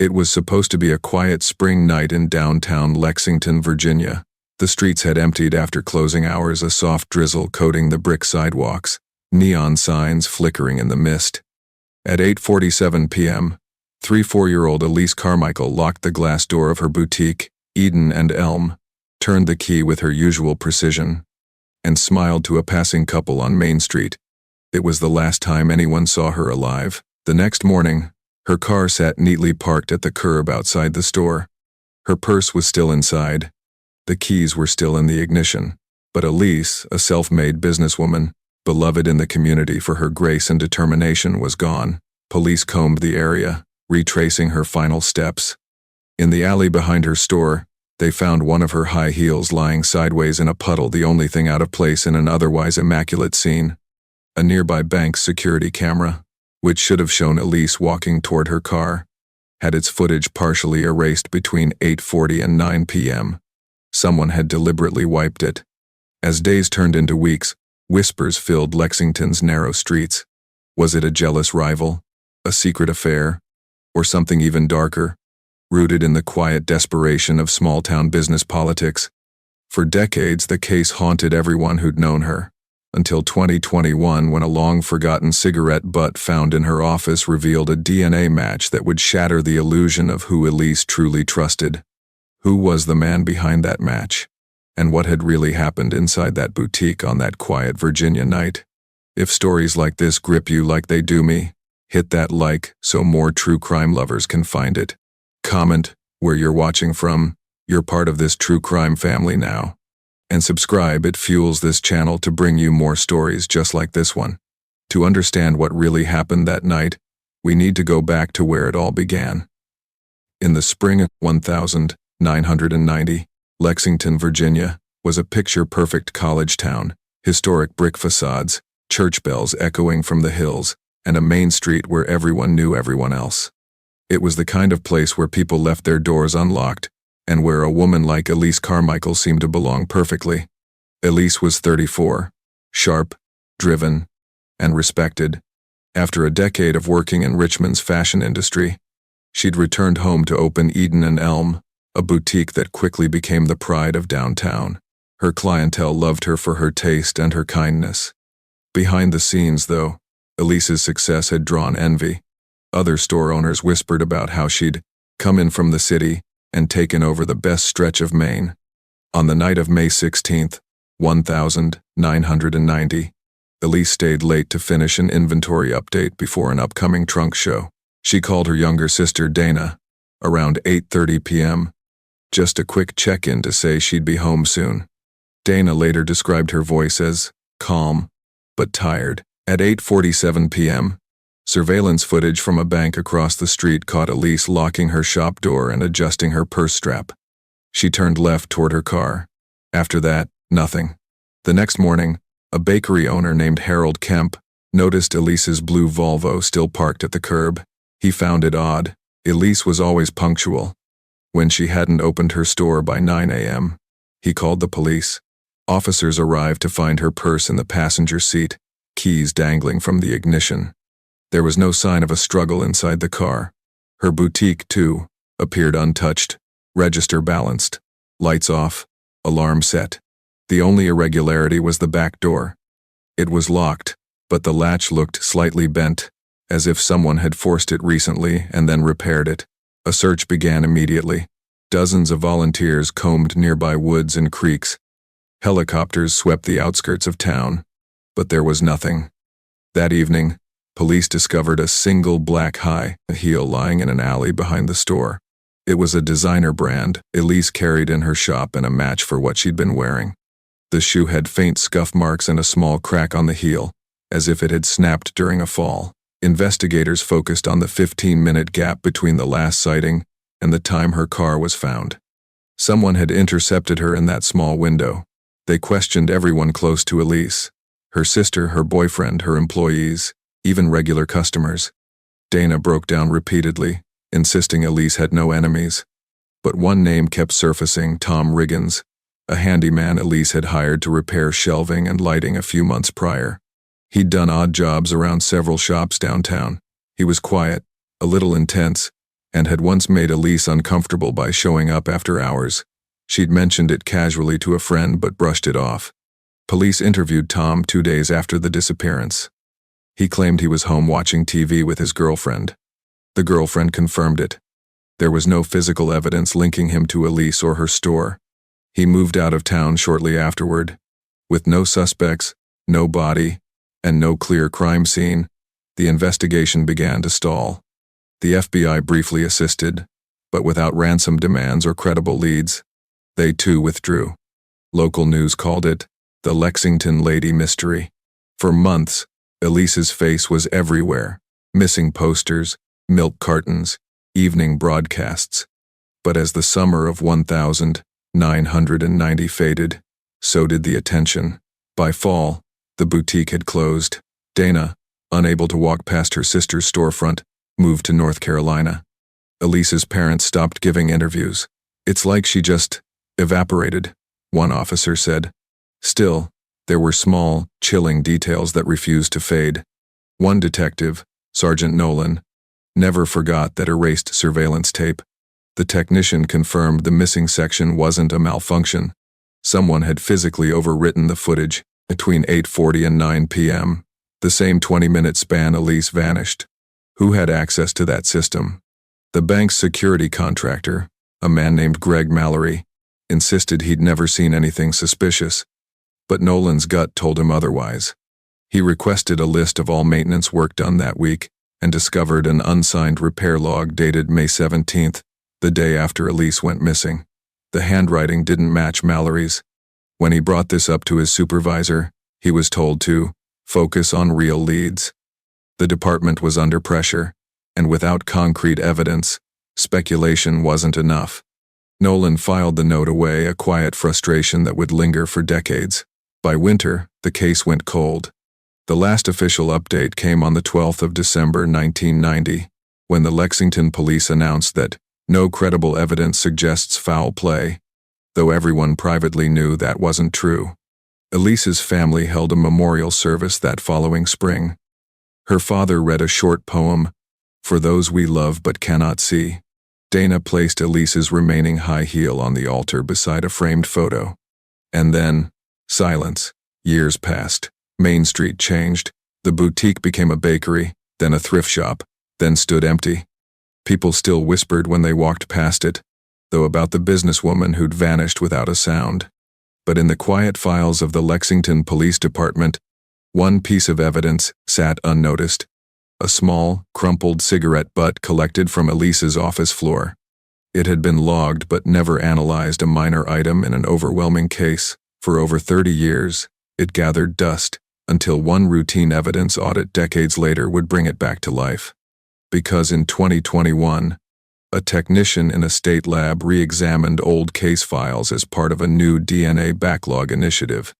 It was supposed to be a quiet spring night in downtown Lexington, Virginia. The streets had emptied after closing hours, a soft drizzle coating the brick sidewalks, neon signs flickering in the mist. At 8:47 p.m., 4-year-old Elise Carmichael locked the glass door of her boutique, Eden and Elm, turned the key with her usual precision, and smiled to a passing couple on Main Street. It was the last time anyone saw her alive. The next morning, her car sat neatly parked at the curb outside the store. Her purse was still inside. The keys were still in the ignition. But Elise, a self-made businesswoman, beloved in the community for her grace and determination, was gone. Police combed the area, retracing her final steps. In the alley behind her store, they found one of her high heels lying sideways in a puddle, the only thing out of place in an otherwise immaculate scene. A nearby bank's security camera, which should have shown Elise walking toward her car, had its footage partially erased between 8:40 and 9 p.m. Someone had deliberately wiped it. As days turned into weeks, whispers filled Lexington's narrow streets. Was it a jealous rival, a secret affair, or something even darker, rooted in the quiet desperation of small-town business politics? For decades, the case haunted everyone who'd known her, until 2021, when a long-forgotten cigarette butt found in her office revealed a DNA match that would shatter the illusion of who Elise truly trusted. Who was the man behind that match? And what had really happened inside that boutique on that quiet Virginia night? If stories like this grip you like they do me, hit that like so more true crime lovers can find it. Comment where you're watching from. You're part of this true crime family now. And subscribe, it fuels this channel to bring you more stories just like this one. To understand what really happened that night, we need to go back to where it all began. In the spring of 1990, Lexington, Virginia, was a picture-perfect college town, historic brick facades, church bells echoing from the hills, and a main street where everyone knew everyone else. It was the kind of place where people left their doors unlocked, and where a woman like Elise Carmichael seemed to belong perfectly. Elise was 34, sharp, driven, and respected. After a decade of working in Richmond's fashion industry, she'd returned home to open Eden and Elm, a boutique that quickly became the pride of downtown. Her clientele loved her for her taste and her kindness. Behind the scenes, though, Elise's success had drawn envy. Other store owners whispered about how she'd come in from the city and taken over the best stretch of Maine. On the night of May 16, 1990, Elise stayed late to finish an inventory update before an upcoming trunk show. She called her younger sister Dana, around 8:30 p.m., just a quick check-in to say she'd be home soon. Dana later described her voice as calm, but tired. At 8:47 p.m., surveillance footage from a bank across the street caught Elise locking her shop door and adjusting her purse strap. She turned left toward her car. After that, nothing. The next morning, a bakery owner named Harold Kemp noticed Elise's blue Volvo still parked at the curb. He found it odd. Elise was always punctual. When she hadn't opened her store by 9 a.m., he called the police. Officers arrived to find her purse in the passenger seat, keys dangling from the ignition. There was no sign of a struggle inside the car. Her boutique, too, appeared untouched, register balanced, lights off, alarm set. The only irregularity was the back door. It was locked, but the latch looked slightly bent, as if someone had forced it recently and then repaired it. A search began immediately. Dozens of volunteers combed nearby woods and creeks. Helicopters swept the outskirts of town, but there was nothing. That evening, police discovered a single black high heel lying in an alley behind the store. It was a designer brand Elise carried in her shop and a match for what she'd been wearing. The shoe had faint scuff marks and a small crack on the heel, as if it had snapped during a fall. Investigators focused on the 15-minute gap between the last sighting and the time her car was found. Someone had intercepted her in that small window. They questioned everyone close to Elise: her sister, her boyfriend, her employees, even regular customers. Dana broke down repeatedly, insisting Elise had no enemies. But one name kept surfacing: Tom Riggins, a handyman Elise had hired to repair shelving and lighting a few months prior. He'd done odd jobs around several shops downtown. He was quiet, a little intense, and had once made Elise uncomfortable by showing up after hours. She'd mentioned it casually to a friend but brushed it off. Police interviewed Tom 2 days after the disappearance. He claimed he was home watching TV with his girlfriend. The girlfriend confirmed it. There was no physical evidence linking him to Elise or her store. He moved out of town shortly afterward. With no suspects, no body, and no clear crime scene, the investigation began to stall. The FBI briefly assisted, but without ransom demands or credible leads. They too withdrew. Local news called it the Lexington Lady Mystery. For months, Elise's face was everywhere: missing posters, milk cartons, evening broadcasts. But as the summer of 1990 faded, so did the attention. By fall, the boutique had closed. Dana, unable to walk past her sister's storefront, moved to North Carolina. Elise's parents stopped giving interviews. "It's like she just evaporated," one officer said. Still, there were small, chilling details that refused to fade. One detective, Sergeant Nolan, never forgot that erased surveillance tape. The technician confirmed the missing section wasn't a malfunction. Someone had physically overwritten the footage between 8:40 and 9 p.m., the same 20-minute span Elise vanished. Who had access to that system? The bank's security contractor, a man named Greg Mallory, insisted he'd never seen anything suspicious. But Nolan's gut told him otherwise. He requested a list of all maintenance work done that week and discovered an unsigned repair log dated May 17th, the day after Elise went missing. The handwriting didn't match Mallory's. When he brought this up to his supervisor, he was told to focus on real leads. The department was under pressure, and without concrete evidence, speculation wasn't enough. Nolan filed the note away, a quiet frustration that would linger for decades. By winter, the case went cold. The last official update came on the 12th of December 1990, when the Lexington police announced that no credible evidence suggests foul play, though everyone privately knew that wasn't true. Elise's family held a memorial service that following spring. Her father read a short poem, "For Those We Love But Cannot See." Dana placed Elise's remaining high heel on the altar beside a framed photo. And then, silence. Years passed. Main Street changed. The boutique became a bakery, then a thrift shop, then stood empty. People still whispered when they walked past it, though about the businesswoman who'd vanished without a sound. But in the quiet files of the Lexington Police Department, one piece of evidence sat unnoticed: a small, crumpled cigarette butt collected from Elise's office floor. It had been logged but never analyzed, a minor item in an overwhelming case. For over 30 years, it gathered dust, until one routine evidence audit decades later would bring it back to life. Because in 2021, a technician in a state lab re-examined old case files as part of a new DNA backlog initiative.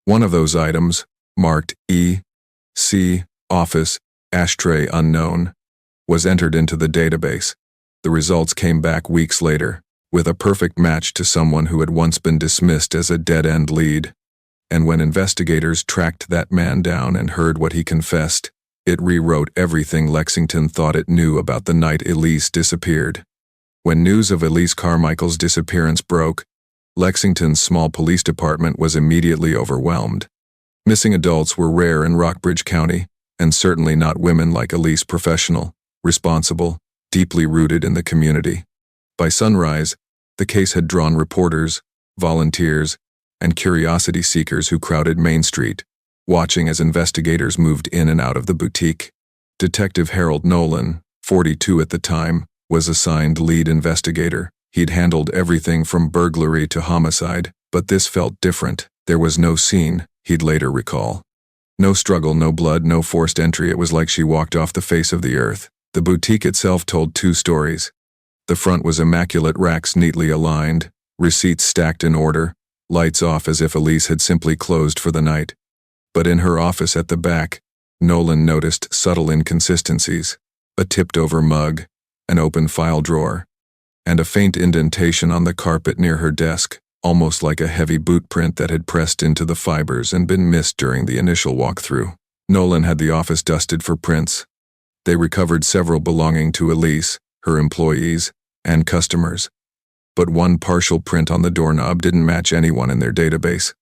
One of those items, marked E.C. Office Ashtray Unknown, was entered into the database. The results came back weeks later, with a perfect match to someone who had once been dismissed as a dead-end lead. And when investigators tracked that man down and heard what he confessed, it rewrote everything Lexington thought it knew about the night Elise disappeared. When news of Elise Carmichael's disappearance broke, Lexington's small police department was immediately overwhelmed. Missing adults were rare in Rockbridge County, and certainly not women like Elise, professional, responsible, deeply rooted in the community. By sunrise, the case had drawn reporters, volunteers, and curiosity seekers who crowded Main Street, watching as investigators moved in and out of the boutique. Detective Harold Nolan, 42 at the time, was assigned lead investigator. He'd handled everything from burglary to homicide, but this felt different. There was no scene, he'd later recall. No struggle, no blood, no forced entry. It was like she walked off the face of the earth. The boutique itself told two stories. The front was immaculate, racks neatly aligned, receipts stacked in order, lights off as if Elise had simply closed for the night. But in her office at the back, Nolan noticed subtle inconsistencies: a tipped-over mug, an open file drawer, and a faint indentation on the carpet near her desk, almost like a heavy boot print that had pressed into the fibers and been missed during the initial walkthrough. Nolan had the office dusted for prints. They recovered several belonging to Elise, her employees, and customers. But one partial print on the doorknob didn't match anyone in their database.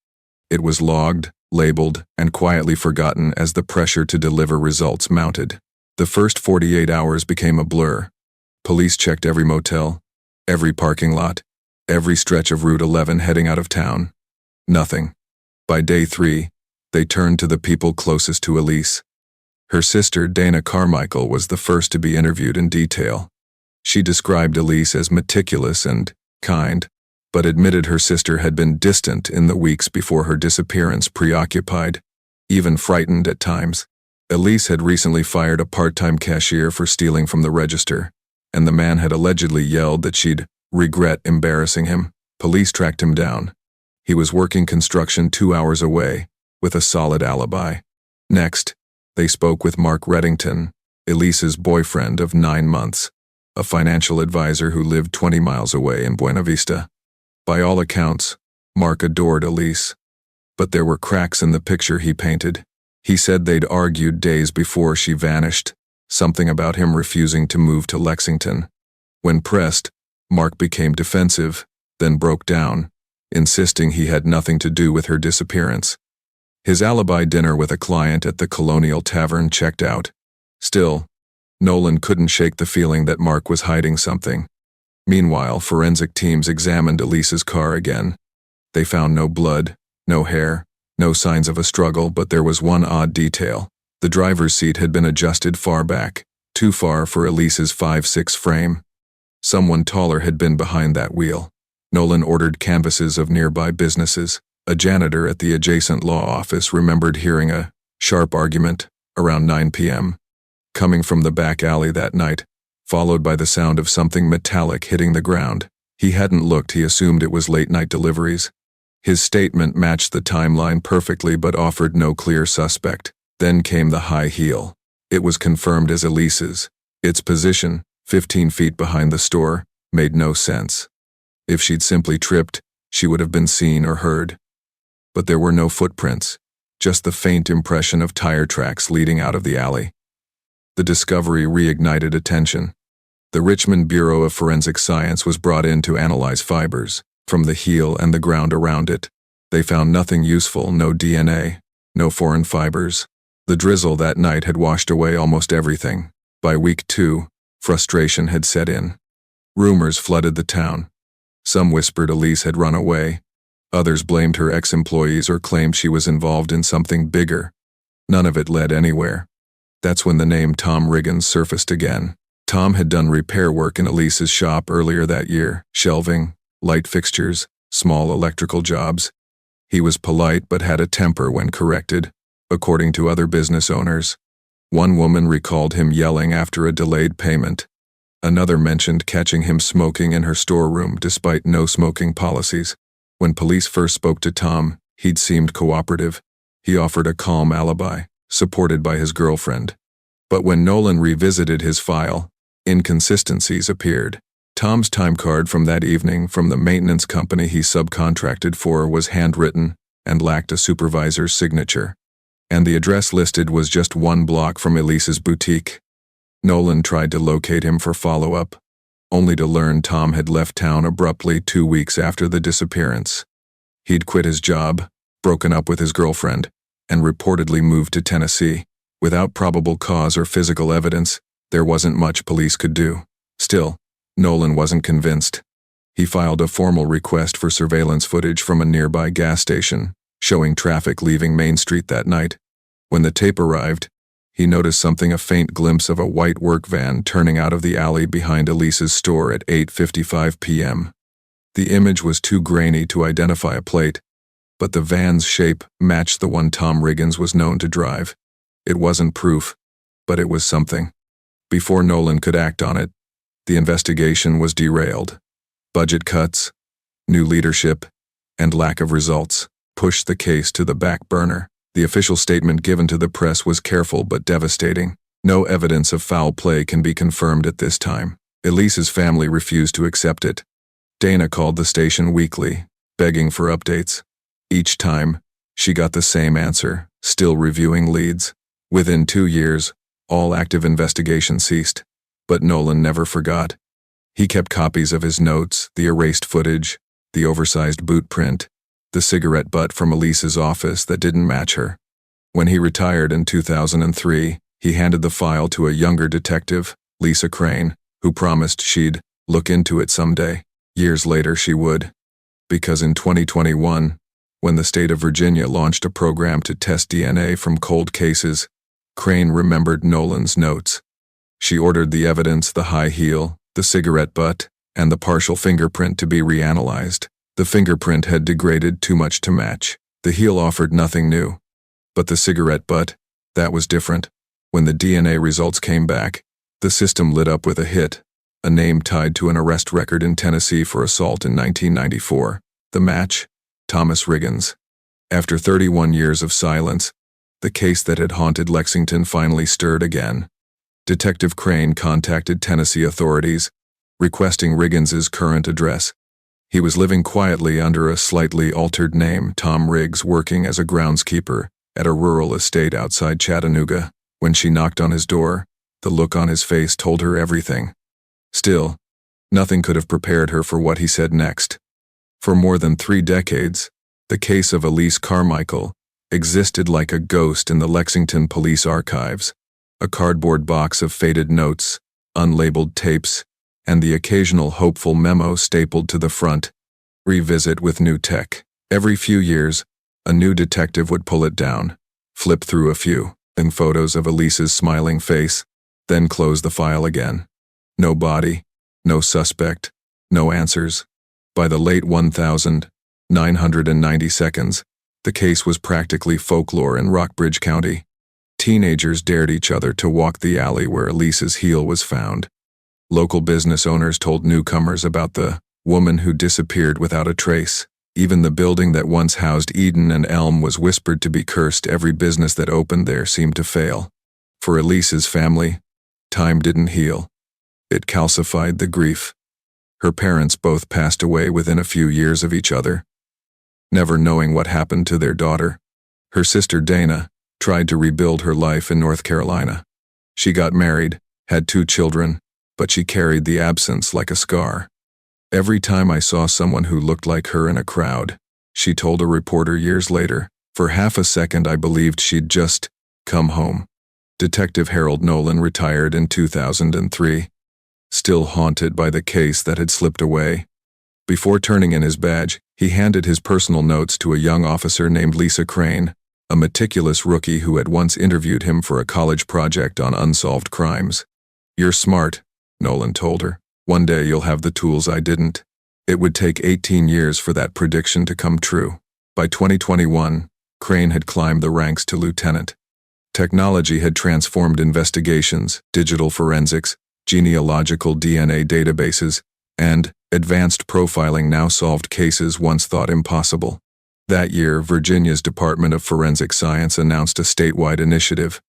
It was logged, labeled, and quietly forgotten as the pressure to deliver results mounted. The first 48 hours became a blur. Police checked every motel, every parking lot, every stretch of Route 11 heading out of town. Nothing. By day 3, they turned to the people closest to Elise. Her sister, Dana Carmichael, was the first to be interviewed in detail. She described Elise as meticulous and kind, but admitted her sister had been distant in the weeks before her disappearance, preoccupied, even frightened at times. Elise had recently fired a part-time cashier for stealing from the register, and the man had allegedly yelled that she'd regret embarrassing him. Police tracked him down. He was working construction 2 hours away, with a solid alibi. Next, they spoke with Mark Reddington, Elise's boyfriend of 9 months, a financial advisor who lived 20 miles away in Buena Vista. By all accounts, Mark adored Elise, but there were cracks in the picture he painted. He said they'd argued days before she vanished, something about him refusing to move to Lexington. When pressed, Mark became defensive, then broke down, insisting he had nothing to do with her disappearance. His alibi dinner with a client at the Colonial Tavern checked out. Still, Nolan couldn't shake the feeling that Mark was hiding something. Meanwhile, forensic teams examined Elise's car again. They found no blood, no hair, no signs of a struggle, but there was one odd detail. The driver's seat had been adjusted far back, too far for Elise's 5'6" frame. Someone taller had been behind that wheel. Nolan ordered canvases of nearby businesses. A janitor at the adjacent law office remembered hearing a sharp argument around 9 p.m. coming from the back alley that night, followed by the sound of something metallic hitting the ground. He hadn't looked, he assumed it was late-night deliveries. His statement matched the timeline perfectly but offered no clear suspect. Then came the high heel. It was confirmed as Elise's. Its position, 15 feet behind the store, made no sense. If she'd simply tripped, she would have been seen or heard. But there were no footprints, just the faint impression of tire tracks leading out of the alley. The discovery reignited attention. The Richmond Bureau of Forensic Science was brought in to analyze fibers from the heel and the ground around it. They found nothing useful, no DNA, no foreign fibers. The drizzle that night had washed away almost everything. By week 2, frustration had set in. Rumors flooded the town. Some whispered Elise had run away. Others blamed her ex-employees or claimed she was involved in something bigger. None of it led anywhere. That's when the name Tom Riggins surfaced again. Tom had done repair work in Elise's shop earlier that year, shelving, light fixtures, small electrical jobs. He was polite but had a temper when corrected, according to other business owners. One woman recalled him yelling after a delayed payment. Another mentioned catching him smoking in her storeroom despite no smoking policies. When police first spoke to Tom, he'd seemed cooperative. He offered a calm alibi, supported by his girlfriend. But when Nolan revisited his file, inconsistencies appeared. Tom's time card from that evening from the maintenance company he subcontracted for was handwritten and lacked a supervisor's signature. And the address listed was just 1 block from Elise's boutique. Nolan tried to locate him for follow-up, only to learn Tom had left town abruptly 2 weeks after the disappearance. He'd quit his job, broken up with his girlfriend, and reportedly moved to Tennessee. Without probable cause or physical evidence, there wasn't much police could do. Still, Nolan wasn't convinced. He filed a formal request for surveillance footage from a nearby gas station, showing traffic leaving Main Street that night. When the tape arrived, he noticed something, a faint glimpse of a white work van turning out of the alley behind Elise's store at 8:55 p.m. The image was too grainy to identify a plate, but the van's shape matched the one Tom Riggins was known to drive. It wasn't proof, but it was something. Before Nolan could act on it, the investigation was derailed. Budget cuts, new leadership, and lack of results pushed the case to the back burner. The official statement given to the press was careful but devastating. No evidence of foul play can be confirmed at this time. Elise's family refused to accept it. Dana called the station weekly, begging for updates. Each time, she got the same answer, still reviewing leads. Within 2 years, all active investigation ceased. But Nolan never forgot. He kept copies of his notes, the erased footage, the oversized boot print, the cigarette butt from Elise's office that didn't match her. When he retired in 2003, he handed the file to a younger detective, Lisa Crane, who promised she'd look into it someday. Years later she would. Because in 2021, when the state of Virginia launched a program to test DNA from cold cases, Crane remembered Nolan's notes. She ordered the evidence, the high heel, the cigarette butt, and the partial fingerprint to be reanalyzed. The fingerprint had degraded too much to match. The heel offered nothing new. But the cigarette butt, that was different. When the DNA results came back, the system lit up with a hit, a name tied to an arrest record in Tennessee for assault in 1994. The match? Thomas Riggins. After 31 years of silence, the case that had haunted Lexington finally stirred again. Detective Crane contacted Tennessee authorities, requesting Riggins's current address. He was living quietly under a slightly altered name, Tom Riggs, working as a groundskeeper at a rural estate outside Chattanooga. When she knocked on his door, the look on his face told her everything. Still, nothing could have prepared her for what he said next. For more than 3 decades, the case of Elise Carmichael existed like a ghost in the Lexington police archives. A cardboard box of faded notes, unlabeled tapes, and the occasional hopeful memo stapled to the front. Revisit with new tech. Every few years, a new detective would pull it down, flip through a few, and photos of Elise's smiling face, then close the file again. No body, no suspect, no answers. By the late 1990 seconds, the case was practically folklore in Rockbridge County. Teenagers dared each other to walk the alley where Elise's heel was found. Local business owners told newcomers about the woman who disappeared without a trace. Even the building that once housed Eden and Elm was whispered to be cursed. Every business that opened there seemed to fail. For Elise's family, time didn't heal. It calcified the grief. Her parents both passed away within a few years of each other, never knowing what happened to their daughter. Her sister Dana tried to rebuild her life in North Carolina. She got married, had 2 children, but she carried the absence like a scar. Every time I saw someone who looked like her in a crowd, she told a reporter years later, for half a second I believed she'd just come home. Detective Harold Nolan retired in 2003, still haunted by the case that had slipped away. Before turning in his badge, he handed his personal notes to a young officer named Lisa Crane, a meticulous rookie who had once interviewed him for a college project on unsolved crimes. "You're smart," Nolan told her. "One day you'll have the tools I didn't." It would take 18 years for that prediction to come true. By 2021, Crane had climbed the ranks to lieutenant. Technology had transformed investigations, digital forensics, genealogical DNA databases, and advanced profiling now solved cases once thought impossible. That year, Virginia's Department of Forensic Science announced a statewide initiative,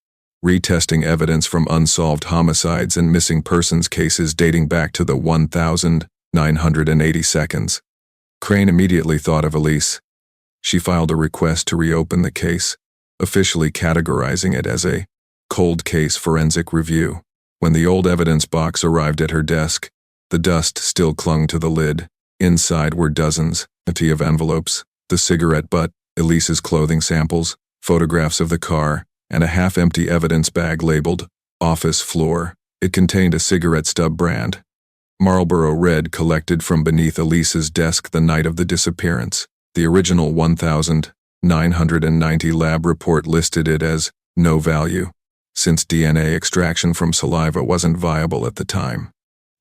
retesting evidence from unsolved homicides and missing persons cases dating back to the 1980 seconds. Crane immediately thought of Elise. She filed a request to reopen the case, officially categorizing it as a cold case forensic review. When the old evidence box arrived at her desk, the dust still clung to the lid. Inside were dozens of envelopes, the cigarette butt, Elise's clothing samples, photographs of the car, and a half-empty evidence bag labeled office floor. It contained a cigarette stub brand, Marlboro Red, collected from beneath Elise's desk the night of the disappearance. The original 1990 lab report listed it as no value, since DNA extraction from saliva wasn't viable at the time.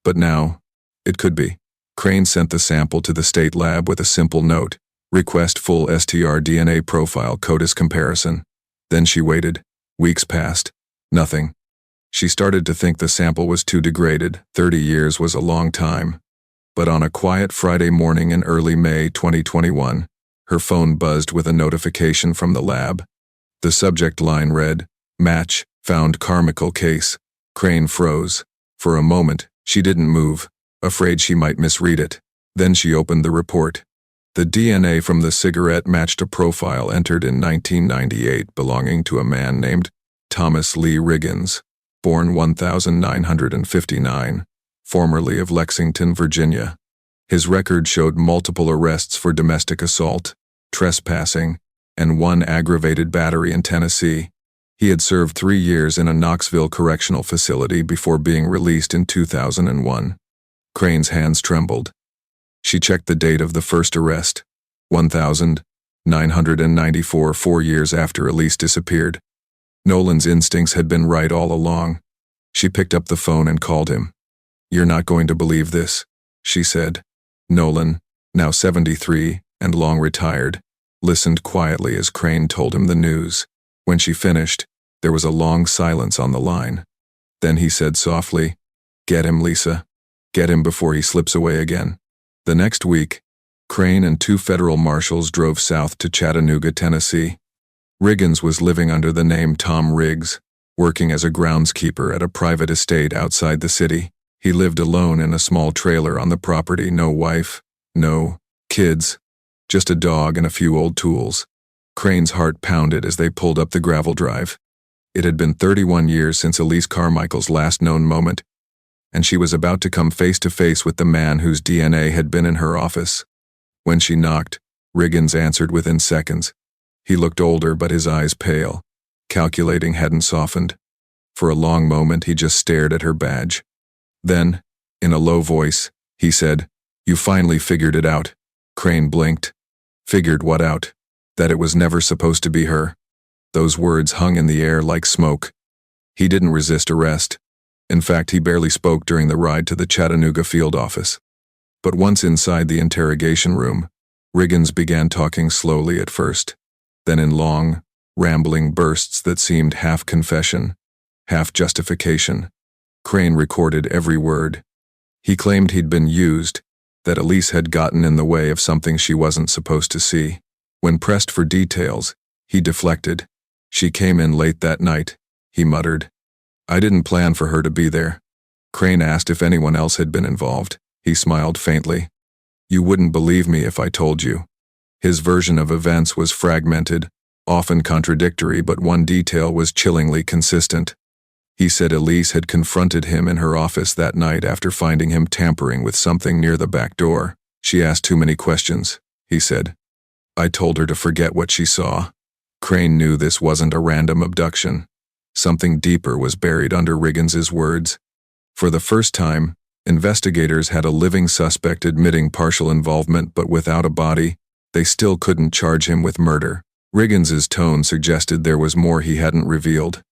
But now, it could be. Crane sent the sample to the state lab with a simple note: request full STR-DNA profile CODIS comparison. Then she waited. Weeks passed. Nothing. She started to think the sample was too degraded. 30 years was a long time. But on a quiet Friday morning in early May 2021, her phone buzzed with a notification from the lab. The subject line read, "Match, found Carmichael case." Crane froze. For a moment, she didn't move, afraid she might misread it. Then she opened the report. The DNA from the cigarette matched a profile entered in 1998 belonging to a man named Thomas Lee Riggins. born 1959, formerly of Lexington, Virginia. His record showed multiple arrests for domestic assault, trespassing, and one aggravated battery in Tennessee. He had served 3 years in a Knoxville correctional facility before being released in 2001. Crane's hands trembled. She checked the date of the first arrest, 1994, 4 years after Elise disappeared. Nolan's instincts had been right all along. She picked up the phone and called him. "You're not going to believe this," she said. Nolan, now 73 and long retired, listened quietly as Crane told him the news. When she finished, there was a long silence on the line. Then he said softly, "Get him, Lisa. Get him before he slips away again." The next week, Crane and 2 federal marshals drove south to Chattanooga, Tennessee. Riggins was living under the name Tom Riggs, working as a groundskeeper at a private estate outside the city. He lived alone in a small trailer on the property, no wife, no kids, just a dog and a few old tools. Crane's heart pounded as they pulled up the gravel drive. It had been 31 years since Elise Carmichael's last known moment, and she was about to come face to face with the man whose DNA had been in her office. When she knocked, Riggins answered within seconds. He looked older, but his eyes pale. Calculating hadn't softened. For a long moment, he just stared at her badge. Then, in a low voice, he said, "You finally figured it out." Crane blinked. Figured what out? That it was never supposed to be her. Those words hung in the air like smoke. He didn't resist arrest. In fact, he barely spoke during the ride to the Chattanooga field office. But once inside the interrogation room, Riggins began talking slowly at first, then in long, rambling bursts that seemed half confession, half justification. Crane recorded every word. He claimed he'd been used, that Elise had gotten in the way of something she wasn't supposed to see. When pressed for details, he deflected. "She came in late that night," he muttered. "I didn't plan for her to be there." Crane asked if anyone else had been involved. He smiled faintly. "You wouldn't believe me if I told you." His version of events was fragmented, often contradictory, but one detail was chillingly consistent. He said Elise had confronted him in her office that night after finding him tampering with something near the back door. "She asked too many questions," he said. "I told her to forget what she saw." Crane knew this wasn't a random abduction. Something deeper was buried under Riggins's words. For the first time, investigators had a living suspect admitting partial involvement, but without a body, they still couldn't charge him with murder. Riggins's tone suggested there was more he hadn't revealed.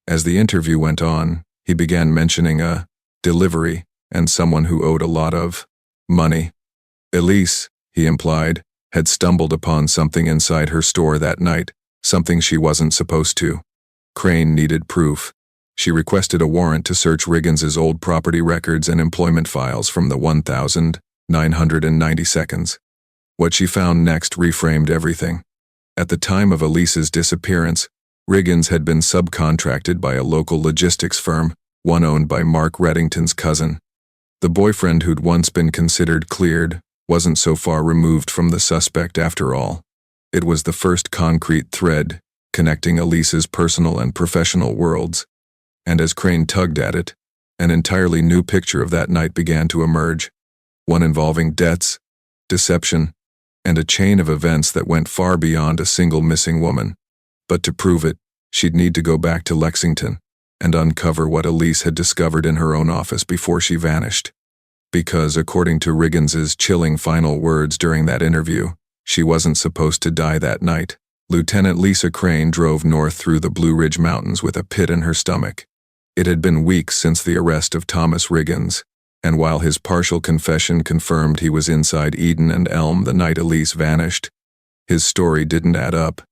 As the interview went on, he began mentioning a delivery and someone who owed a lot of money. Elise, he implied, had stumbled upon something inside her store that night, something she wasn't supposed to. Crane needed proof. She requested a warrant to search Riggins's old property records and employment files from the 1990 seconds. What she found next reframed everything. At the time of Elise's disappearance, Riggins had been subcontracted by a local logistics firm, one owned by Mark Reddington's cousin. The boyfriend who'd once been considered cleared wasn't so far removed from the suspect after all. It was the first concrete thread connecting Elise's personal and professional worlds. And as Crane tugged at it, an entirely new picture of that night began to emerge, one involving debts, deception, and a chain of events that went far beyond a single missing woman. But to prove it, she'd need to go back to Lexington and uncover what Elise had discovered in her own office before she vanished. Because, according to Riggins's chilling final words during that interview, she wasn't supposed to die that night. Lieutenant Lisa Crane drove north through the Blue Ridge Mountains with a pit in her stomach. It had been weeks since the arrest of Thomas Riggins, and while his partial confession confirmed he was inside Eden and Elm the night Elise vanished, his story didn't add up.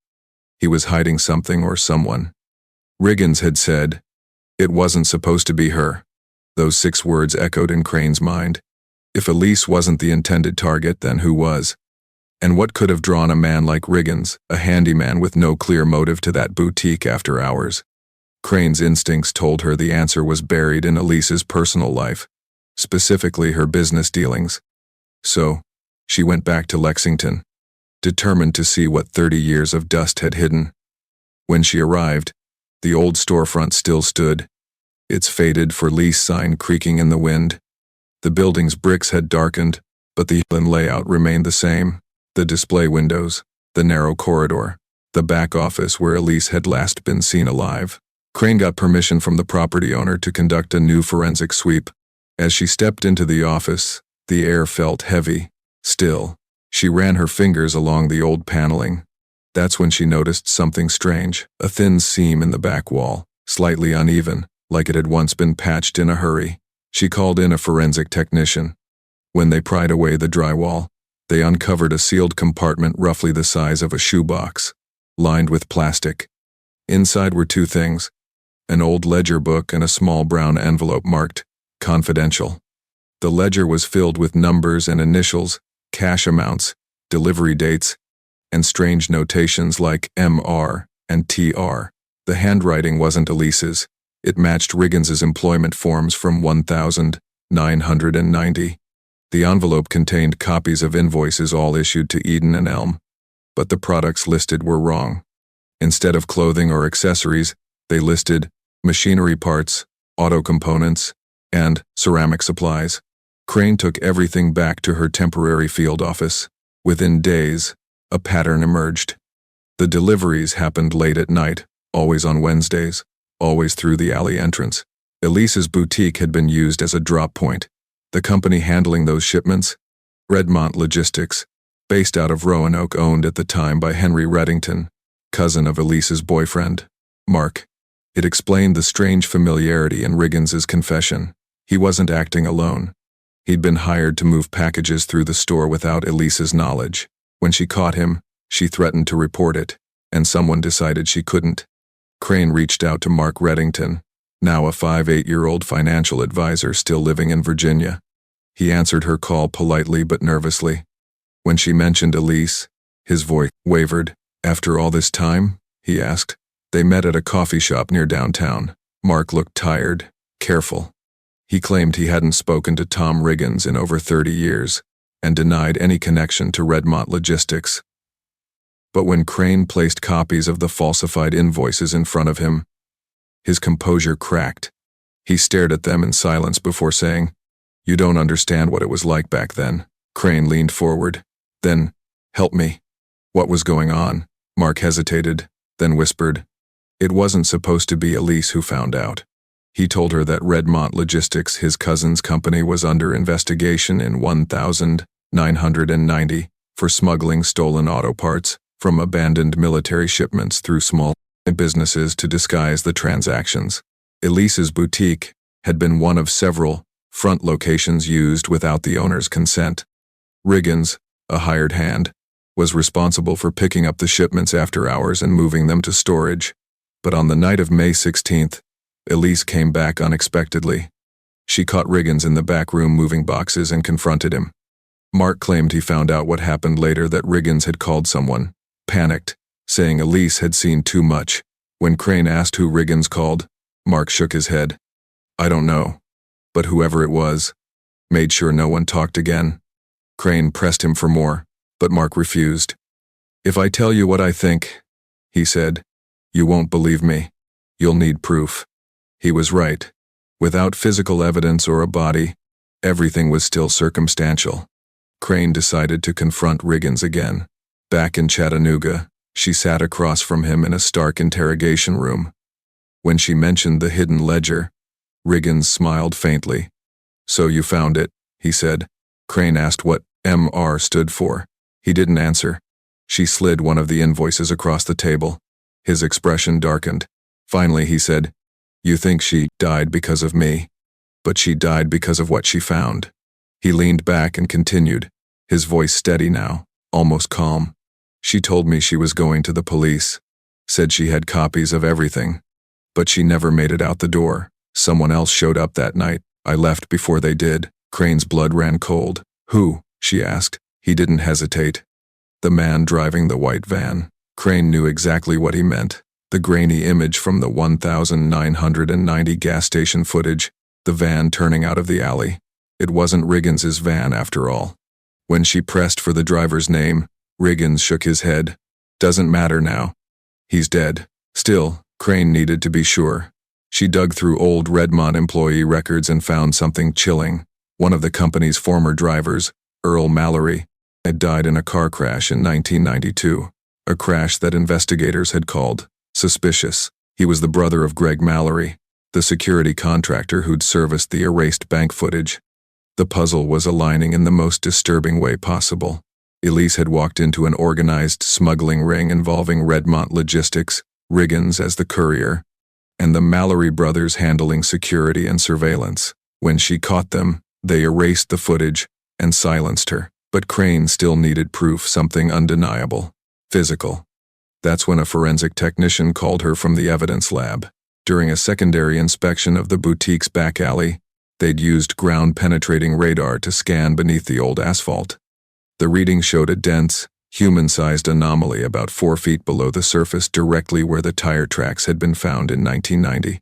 He was hiding something or someone. Riggins had said, "It wasn't supposed to be her." Those 6 words echoed in Crane's mind. If Elise wasn't the intended target, then who was? And what could have drawn a man like Riggins, a handyman with no clear motive, to that boutique after hours? Crane's instincts told her the answer was buried in Elise's personal life, specifically her business dealings. So, she went back to Lexington, determined to see what 30 years of dust had hidden. When she arrived, the old storefront still stood, its faded for lease sign creaking in the wind. The building's bricks had darkened, but the layout remained the same. The display windows, the narrow corridor, the back office where Elise had last been seen alive. Crane got permission from the property owner to conduct a new forensic sweep. As she stepped into the office, the air felt heavy, still. She ran her fingers along the old paneling. That's when she noticed something strange, a thin seam in the back wall, slightly uneven, like it had once been patched in a hurry. She called in a forensic technician. When they pried away the drywall, they uncovered a sealed compartment roughly the size of a shoebox, lined with plastic. Inside were two things: an old ledger book and a small brown envelope marked confidential. The ledger was filled with numbers and initials, cash amounts, delivery dates, and strange notations like MR and TR. The handwriting wasn't Elise's. It matched Riggins's employment forms from 1990. The envelope contained copies of invoices all issued to Eden and Elm, but the products listed were wrong. Instead of clothing or accessories, they listed machinery parts, auto components, and ceramic supplies. Crane took everything back to her temporary field office. Within days, a pattern emerged. The deliveries happened late at night, always on Wednesdays, always through the alley entrance. Elise's boutique had been used as a drop point. The company handling those shipments, Redmont Logistics, based out of Roanoke, owned at the time by Henry Reddington, cousin of Elise's boyfriend, Mark. It explained the strange familiarity in Riggins's confession. He wasn't acting alone. He'd been hired to move packages through the store without Elise's knowledge. When she caught him, she threatened to report it, and someone decided she couldn't. Crane reached out to Mark Reddington, now a 58-year-old financial advisor still living in Virginia. He answered her call politely but nervously. When she mentioned Elise, his voice wavered. "After all this time?" he asked. They met at a coffee shop near downtown. Mark looked tired, careful. He claimed he hadn't spoken to Tom Riggins in over 30 years, and denied any connection to Redmont Logistics. But when Crane placed copies of the falsified invoices in front of him, his composure cracked. He stared at them in silence before saying, "You don't understand what it was like back then." Crane leaned forward. "Then, help me. What was going on?" Mark hesitated, then whispered, "It wasn't supposed to be Elise who found out." He told her that Redmont Logistics, his cousin's company, was under investigation in 1990 for smuggling stolen auto parts from abandoned military shipments through small businesses to disguise the transactions. Elise's boutique had been one of several front locations used without the owner's consent. Riggins, a hired hand, was responsible for picking up the shipments after hours and moving them to storage. But on the night of May 16th, Elise came back unexpectedly. She caught Riggins in the back room moving boxes and confronted him. Mark claimed he found out what happened later, that Riggins had called someone, panicked, saying Elise had seen too much. When Crane asked who Riggins called, Mark shook his head. "I don't know, but whoever it was, made sure no one talked again." Crane pressed him for more, but Mark refused. "If I tell you what I think," he said, "you won't believe me. You'll need proof." He was right. Without physical evidence or a body, everything was still circumstantial. Crane decided to confront Riggins again. Back in Chattanooga, she sat across from him in a stark interrogation room. When she mentioned the hidden ledger, Riggins smiled faintly. "So you found it," he said. Crane asked what MR stood for. He didn't answer. She slid one of the invoices across the table. His expression darkened. Finally he said, "You think she died because of me, but she died because of what she found." He leaned back and continued, his voice steady now, almost calm. "She told me she was going to the police, said she had copies of everything, but she never made it out the door. Someone else showed up that night. I left before they did." Crane's blood ran cold. "Who?" she asked. He didn't hesitate. "The man driving the white van." Crane knew exactly what he meant. The grainy image from the 1990 gas station footage, the van turning out of the alley. It wasn't Riggins's van after all. When she pressed for the driver's name, Riggins shook his head. "Doesn't matter now. He's dead." Still, Crane needed to be sure. She dug through old Redmont employee records and found something chilling. One of the company's former drivers, Earl Mallory, had died in a car crash in 1992, a crash that investigators had called suspicious. He was the brother of Greg Mallory, the security contractor who'd serviced the erased bank footage. The puzzle was aligning in the most disturbing way possible. Elise had walked into an organized smuggling ring involving Redmont Logistics, Riggins as the courier, and the Mallory brothers handling security and surveillance. When she caught them, they erased the footage and silenced her. But Crane still needed proof, something undeniable, physical. That's when a forensic technician called her from the evidence lab. During a secondary inspection of the boutique's back alley, they'd used ground-penetrating radar to scan beneath the old asphalt. The reading showed a dense, human-sized anomaly about 4 feet below the surface, directly where the tire tracks had been found in 1990.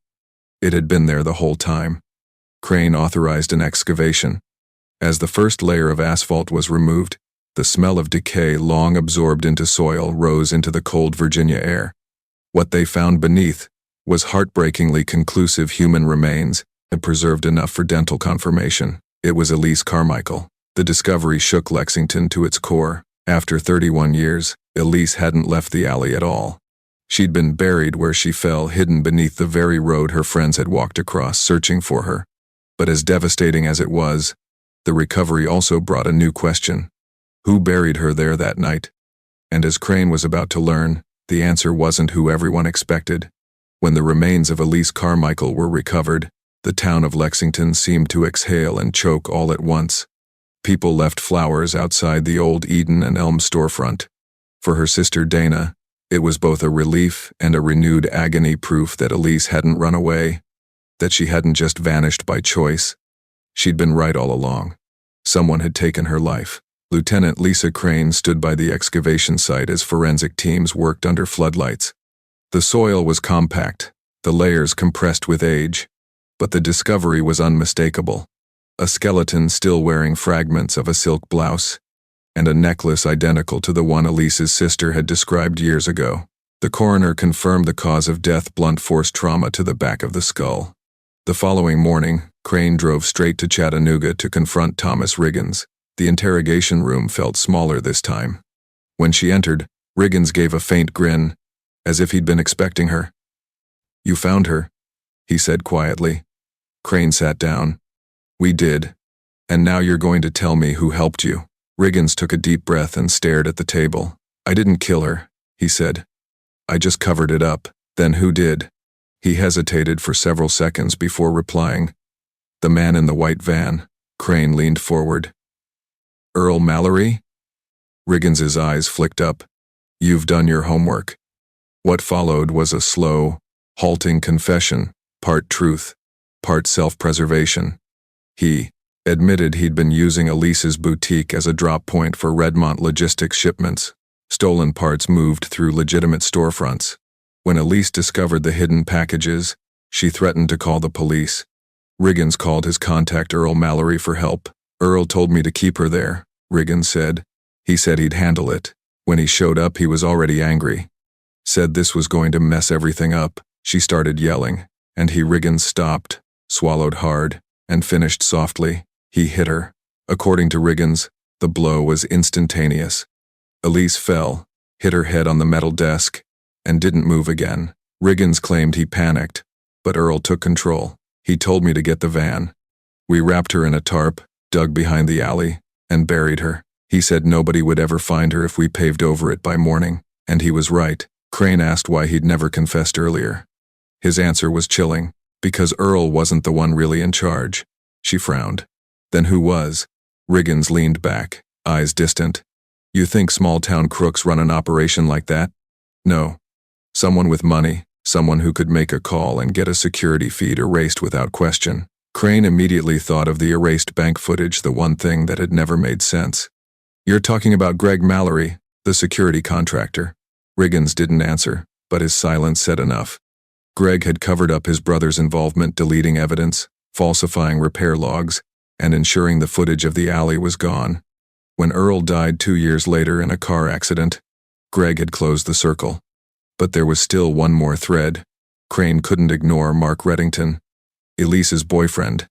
It had been there the whole time. Crane authorized an excavation. As the first layer of asphalt was removed, the smell of decay, long absorbed into soil, rose into the cold Virginia air. What they found beneath was heartbreakingly conclusive human remains and preserved enough for dental confirmation. It was Elise Carmichael. The discovery shook Lexington to its core. After 31 years, Elise hadn't left the alley at all. She'd been buried where she fell, hidden beneath the very road her friends had walked across, searching for her. But as devastating as it was, the recovery also brought a new question. Who buried her there that night? And as Crane was about to learn, the answer wasn't who everyone expected. When the remains of Elise Carmichael were recovered, the town of Lexington seemed to exhale and choke all at once. People left flowers outside the old Eden and Elm storefront. For her sister Dana, it was both a relief and a renewed agony, proof that Elise hadn't run away, that she hadn't just vanished by choice. She'd been right all along. Someone had taken her life. Lieutenant Lisa Crane stood by the excavation site as forensic teams worked under floodlights. The soil was compact, the layers compressed with age, but the discovery was unmistakable. A skeleton still wearing fragments of a silk blouse, and a necklace identical to the one Elise's sister had described years ago. The coroner confirmed the cause of death: blunt force trauma to the back of the skull. The following morning, Crane drove straight to Chattanooga to confront Thomas Riggins. The interrogation room felt smaller this time. When she entered, Riggins gave a faint grin, as if he'd been expecting her. "You found her," he said quietly. Crane sat down. "We did. And now you're going to tell me who helped you." Riggins took a deep breath and stared at the table. "I didn't kill her," he said. "I just covered it up." "Then who did?" He hesitated for several seconds before replying. "The man in the white van." Crane leaned forward. "Earl Mallory?" Riggins's eyes flicked up. "You've done your homework." What followed was a slow, halting confession, part truth, part self-preservation. He admitted he'd been using Elise's boutique as a drop point for Redmont Logistics shipments. Stolen parts moved through legitimate storefronts. When Elise discovered the hidden packages, she threatened to call the police. Riggins called his contact Earl Mallory for help. "Earl told me to keep her there," Riggins said. "He said he'd handle it. When he showed up, he was already angry. Said this was going to mess everything up." She started yelling, and Riggins stopped, swallowed hard, and finished softly. "He hit her." According to Riggins, the blow was instantaneous. Elise fell, hit her head on the metal desk, and didn't move again. Riggins claimed he panicked, but Earl took control. "He told me to get the van. We wrapped her in a tarp, dug behind the alley, and buried her. He said nobody would ever find her if we paved over it by morning, and he was right." Crane asked why he'd never confessed earlier. His answer was chilling. "Because Earl wasn't the one really in charge." She frowned. "Then who was?" Riggins leaned back, eyes distant. "You think small-town crooks run an operation like that?" "No. Someone with money, someone who could make a call and get a security feed erased without question." Crane immediately thought of the erased bank footage, the one thing that had never made sense. "You're talking about Greg Mallory, the security contractor." Riggins didn't answer, but his silence said enough. Greg had covered up his brother's involvement, deleting evidence, falsifying repair logs, and ensuring the footage of the alley was gone. When Earl died 2 years later in a car accident, Greg had closed the circle. But there was still one more thread. Crane couldn't ignore Mark Reddington, Elise's boyfriend.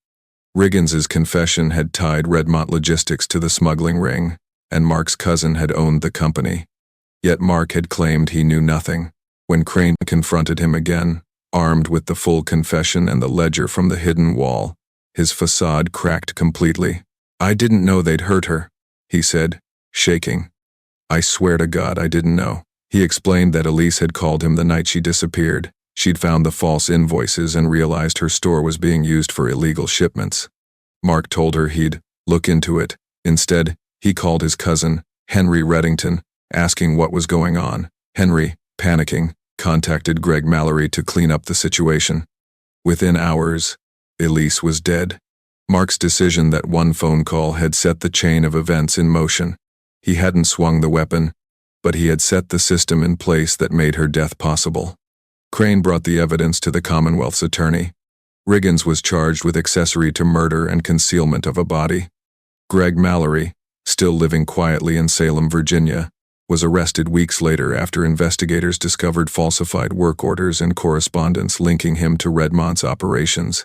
Riggins's confession had tied Redmont Logistics to the smuggling ring, and Mark's cousin had owned the company. Yet Mark had claimed he knew nothing. When Crane confronted him again, armed with the full confession and the ledger from the hidden wall, his facade cracked completely. "I didn't know they'd hurt her," he said, shaking. "I swear to God I didn't know." He explained that Elise had called him the night she disappeared. She'd found the false invoices and realized her store was being used for illegal shipments. Mark told her he'd look into it. Instead, he called his cousin, Henry Reddington, asking what was going on. Henry, panicking, contacted Greg Mallory to clean up the situation. Within hours, Elise was dead. Mark's decision that one phone call had set the chain of events in motion. He hadn't swung the weapon, but he had set the system in place that made her death possible. Crane brought the evidence to the Commonwealth's attorney. Riggins was charged with accessory to murder and concealment of a body. Greg Mallory, still living quietly in Salem, Virginia, was arrested weeks later after investigators discovered falsified work orders and correspondence linking him to Redmont's operations.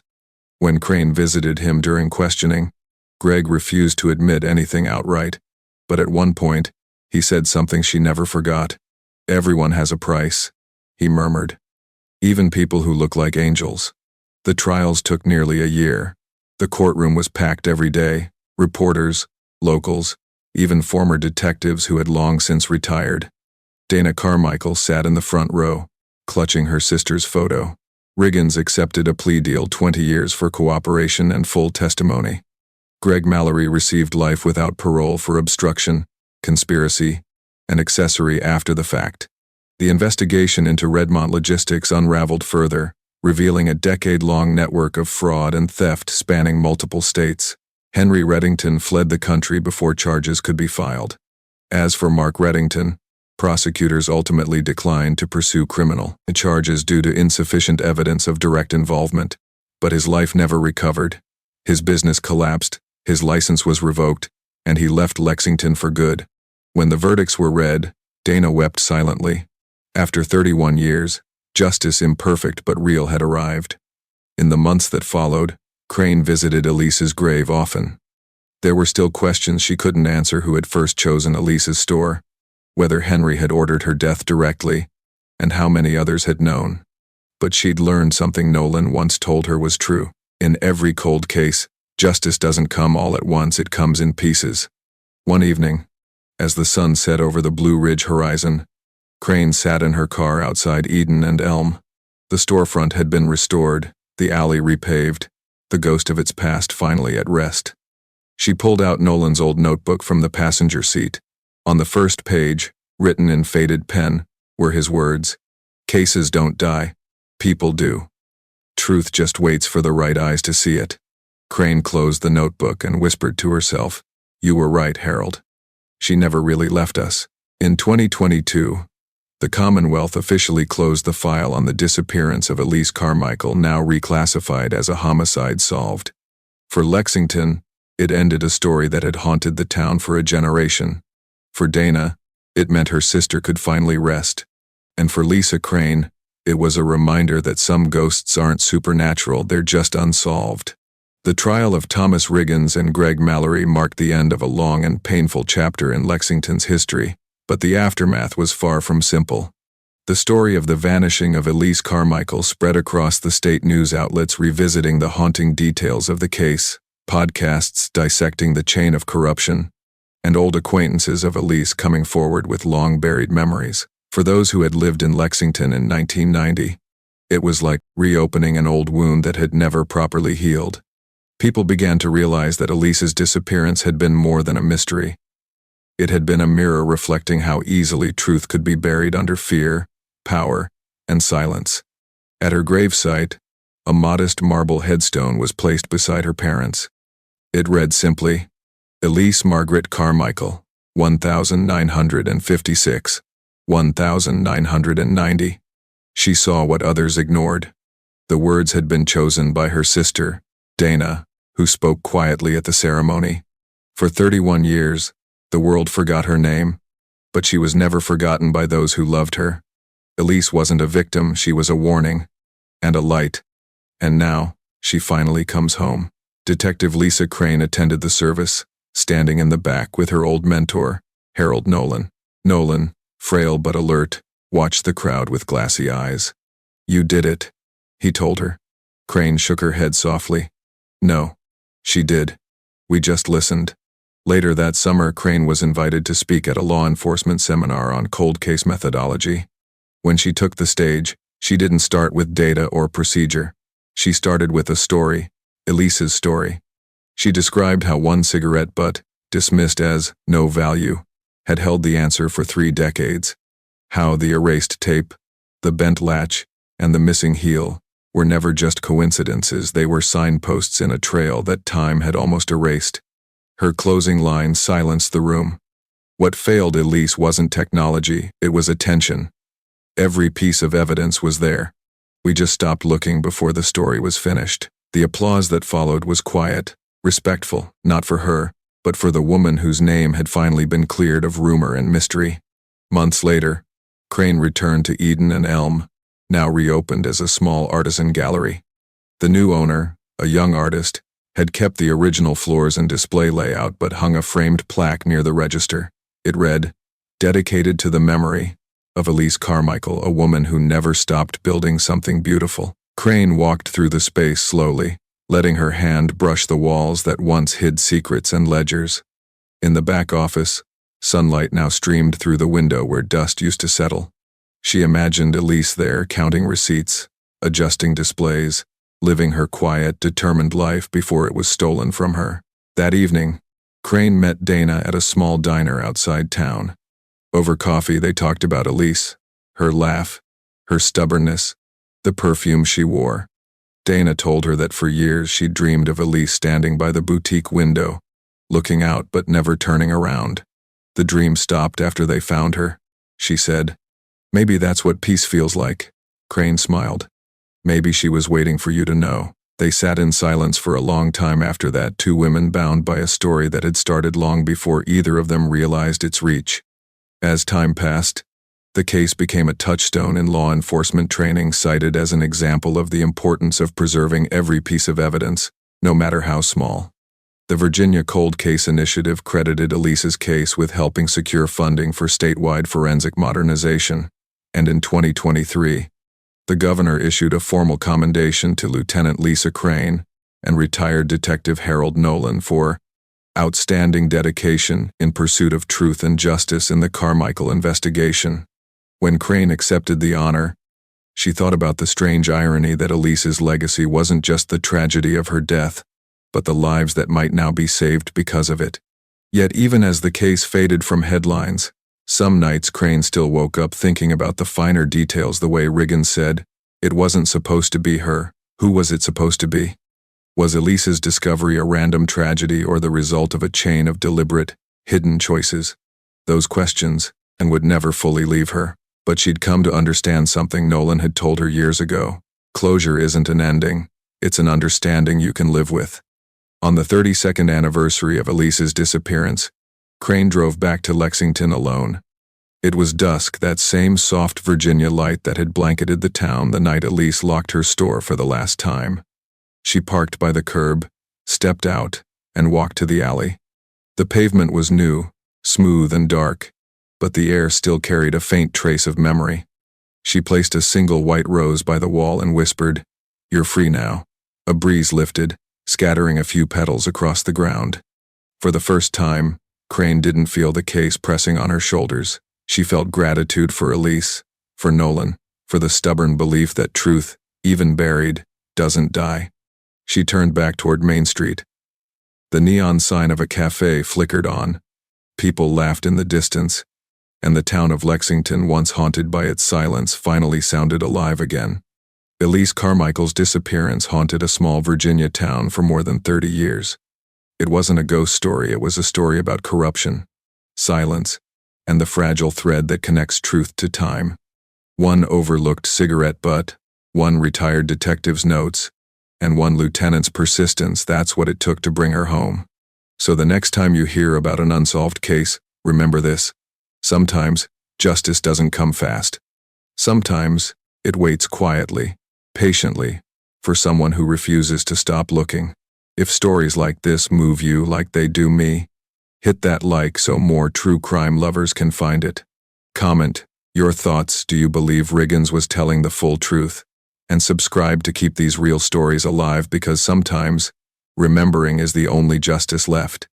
When Crane visited him during questioning, Greg refused to admit anything outright, but at one point, he said something she never forgot. "Everyone has a price," he murmured. "Even people who look like angels." The trials took nearly a year. The courtroom was packed every day. Reporters, locals, even former detectives who had long since retired. Dana Carmichael sat in the front row, clutching her sister's photo. Riggins accepted a plea deal, 20 years for cooperation and full testimony. Greg Mallory received life without parole for obstruction, conspiracy, and accessory after the fact. The investigation into Redmont Logistics unraveled further, revealing a decade-long network of fraud and theft spanning multiple states. Henry Reddington fled the country before charges could be filed. As for Mark Reddington, prosecutors ultimately declined to pursue criminal charges due to insufficient evidence of direct involvement, but his life never recovered. His business collapsed, his license was revoked, and he left Lexington for good. When the verdicts were read, Dana wept silently. After 31 years, justice, imperfect but real, had arrived. In the months that followed, Crane visited Elise's grave often. There were still questions she couldn't answer: who had first chosen Elise's store, whether Henry had ordered her death directly, and how many others had known. But she'd learned something Nolan once told her was true. In every cold case, justice doesn't come all at once, it comes in pieces. One evening, as the sun set over the Blue Ridge horizon, Crane sat in her car outside Eden and Elm. The storefront had been restored, the alley repaved, the ghost of its past finally at rest. She pulled out Nolan's old notebook from the passenger seat. On the first page, written in faded pen, were his words: "Cases don't die, people do. Truth just waits for the right eyes to see it." Crane closed the notebook and whispered to herself, "You were right, Harold. She never really left us." In 2022, the Commonwealth officially closed the file on the disappearance of Elise Carmichael, now reclassified as a homicide solved. For Lexington, it ended a story that had haunted the town for a generation. For Dana, it meant her sister could finally rest. And for Lisa Crane, it was a reminder that some ghosts aren't supernatural, they're just unsolved. The trial of Thomas Riggins and Greg Mallory marked the end of a long and painful chapter in Lexington's history. But the aftermath was far from simple. The story of the vanishing of Elise Carmichael spread across the state news outlets revisiting the haunting details of the case, podcasts dissecting the chain of corruption, and old acquaintances of Elise coming forward with long-buried memories. For those who had lived in Lexington in 1990, it was like reopening an old wound that had never properly healed. People began to realize that Elise's disappearance had been more than a mystery. It had been a mirror reflecting how easily truth could be buried under fear, power, and silence. At her gravesite, a modest marble headstone was placed beside her parents. It read simply, "Elise Margaret Carmichael, 1956, 1990. She saw what others ignored." The words had been chosen by her sister, Dana, who spoke quietly at the ceremony. For 31 years, the world forgot her name, but she was never forgotten by those who loved her. Elise wasn't a victim, she was a warning. and a light. And now, she finally comes home. Detective Lisa Crane attended the service, standing in the back with her old mentor, Harold Nolan. Nolan, frail but alert, watched the crowd with glassy eyes. "You did it," he told her. Crane shook her head softly. "No, she did. We just listened." Later that summer, Crane was invited to speak at a law enforcement seminar on cold case methodology. When she took the stage, she didn't start with data or procedure. She started with a story, Elise's story. She described how one cigarette butt, dismissed as no value, had held the answer for 3 decades. How the erased tape, the bent latch, and the missing heel were never just coincidences, they were signposts in a trail that time had almost erased. Her closing line silenced the room. What failed Elise wasn't technology, it was attention. Every piece of evidence was there. We just stopped looking before the story was finished. The applause that followed was quiet, respectful, not for her, but for the woman whose name had finally been cleared of rumor and mystery. Months later, Crane returned to Eden and Elm, now reopened as a small artisan gallery. The new owner, a young artist, had kept the original floors and display layout but hung a framed plaque near the register. It read, "Dedicated to the memory of Elise Carmichael, a woman who never stopped building something beautiful." Crane walked through the space slowly, letting her hand brush the walls that once hid secrets and ledgers. In the back office, sunlight now streamed through the window where dust used to settle. She imagined Elise there, counting receipts, adjusting displays, living her quiet, determined life before it was stolen from her. That evening, Crane met Dana at a small diner outside town. Over coffee, they talked about Elise, her laugh, her stubbornness, the perfume she wore. Dana told her that for years she'd dreamed of Elise standing by the boutique window, looking out but never turning around. The dream stopped after they found her, she said. "Maybe that's what peace feels like," Crane smiled. "Maybe she was waiting for you to know." They sat in silence for a long time after that, 2 women bound by a story that had started long before either of them realized its reach. As time passed, the case became a touchstone in law enforcement training, cited as an example of the importance of preserving every piece of evidence, no matter how small. The Virginia Cold Case Initiative credited Elise's case with helping secure funding for statewide forensic modernization, and in 2023, the governor issued a formal commendation to Lieutenant Lisa Crane and retired Detective Harold Nolan for outstanding dedication in pursuit of truth and justice in the Carmichael investigation. When Crane accepted the honor, she thought about the strange irony that Elise's legacy wasn't just the tragedy of her death, but the lives that might now be saved because of it. Yet even as the case faded from headlines, some nights Crane still woke up thinking about the finer details. The way Riggins said, "It wasn't supposed to be her. Who was it supposed to be?" Was Elise's discovery a random tragedy or the result of a chain of deliberate, hidden choices? Those questions, and would never fully leave her. But she'd come to understand something Nolan had told her years ago. Closure isn't an ending, it's an understanding you can live with. On the 32nd anniversary of Elise's disappearance, Crane drove back to Lexington alone. It was dusk, that same soft Virginia light that had blanketed the town the night Elise locked her store for the last time. She parked by the curb, stepped out, and walked to the alley. The pavement was new, smooth and dark, but the air still carried a faint trace of memory. She placed a single white rose by the wall and whispered, "You're free now." A breeze lifted, scattering a few petals across the ground. For the first time, Crane didn't feel the case pressing on her shoulders. She felt gratitude for Elise, for Nolan, for the stubborn belief that truth, even buried, doesn't die. She turned back toward Main Street. The neon sign of a cafe flickered on. People laughed in the distance, and the town of Lexington, once haunted by its silence, finally sounded alive again. Elise Carmichael's disappearance haunted a small Virginia town for more than 30 years. It wasn't a ghost story, it was a story about corruption, silence, and the fragile thread that connects truth to time. One overlooked cigarette butt, one retired detective's notes, and one lieutenant's persistence, that's what it took to bring her home. So the next time you hear about an unsolved case, remember this. Sometimes, justice doesn't come fast. Sometimes, it waits quietly. patiently, for someone who refuses to stop looking. If stories like this move you like they do me, hit that like so more true crime lovers can find it. Comment your thoughts. Do you believe Riggins was telling the full truth? And subscribe to keep these real stories alive, because sometimes remembering is the only justice left.